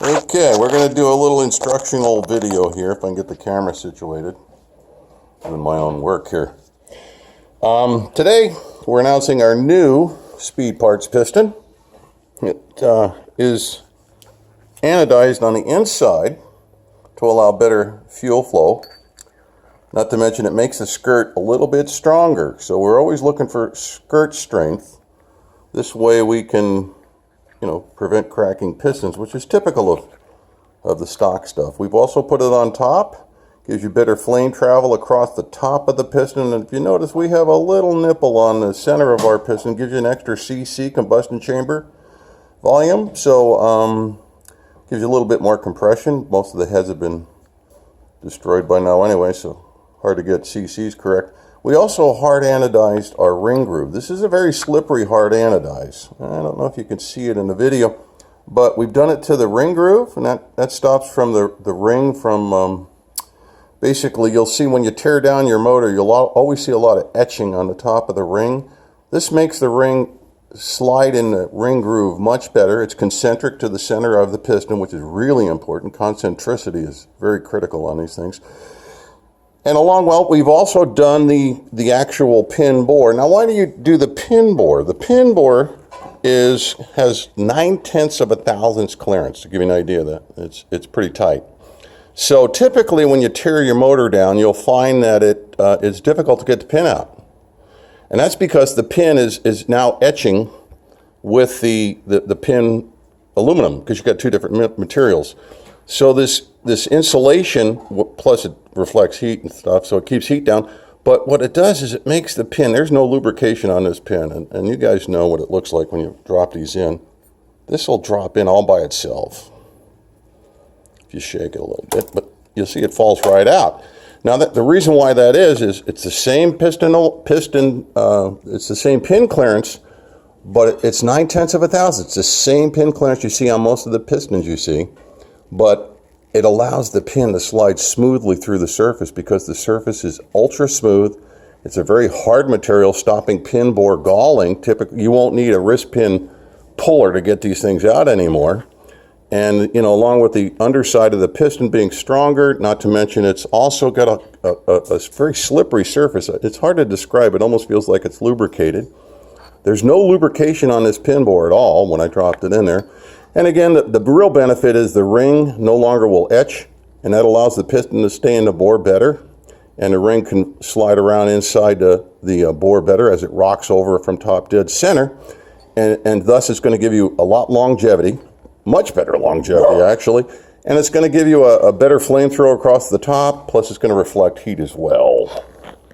Okay, we're going to do a little instructional video here, if I can get the camera situated. Doing my own work here. Today, we're announcing our new SpeedParts piston. It is anodized on the inside to allow better fuel flow. Not to mention it makes the skirt a little bit stronger. So we're always looking for skirt strength. This way we can, prevent cracking pistons, which is typical of the stock stuff. We've also put it on top. Gives you better flame travel across the top of the piston. And if you notice, we have a little nipple on the center of our piston. Gives you an extra cc, combustion chamber volume. So gives you a little bit more compression. Most of the heads have been destroyed by now anyway, so hard to get cc's correct. We also hard anodized our ring groove. This is a very slippery hard anodize. I don't know if you can see it in the video, but we've done it to the ring groove, and that stops from the ring from, basically you'll see when you tear down your motor, you'll always see a lot of etching on the top of the ring. This makes the ring slide in the ring groove much better. It's concentric to the center of the piston, which is really important. Concentricity is very critical on these things. And we've also done the actual pin bore. Now, why do you do the pin bore? The pin bore has 9/10 of a thousandths clearance, to give you an idea of that. It's pretty tight. So typically when you tear your motor down, you'll find that it's difficult to get the pin out. And that's because the pin is now etching with the pin aluminum, because you've got two different materials. So this insulation, plus it reflects heat and stuff, so it keeps heat down. But what it does is it makes the pin, there's no lubrication on this pin, and you guys know what it looks like when you drop these in. This will drop in all by itself if you shake it a little bit, but you'll see it falls right out. Now, the reason why that is it's the same it's the same pin clearance, but it's 9/10 of a thousand. It's the same pin clearance you see on most of the pistons you see, but it allows the pin to slide smoothly through the surface because the surface is ultra smooth. It's a very hard material, stopping pin bore galling. Typically, you won't need a wrist pin puller to get these things out anymore. And, along with the underside of the piston being stronger, not to mention it's also got a very slippery surface. It's hard to describe. It almost feels like it's lubricated. There's no lubrication on this pin bore at all when I dropped it in there. And again, the real benefit is the ring no longer will etch, and that allows the piston to stay in the bore better. And the ring can slide around inside the bore better as it rocks over from top dead center. And thus it's going to give you a lot longevity. Much better longevity, actually, and it's going to give you a better flame throw across the top, plus it's going to reflect heat as well.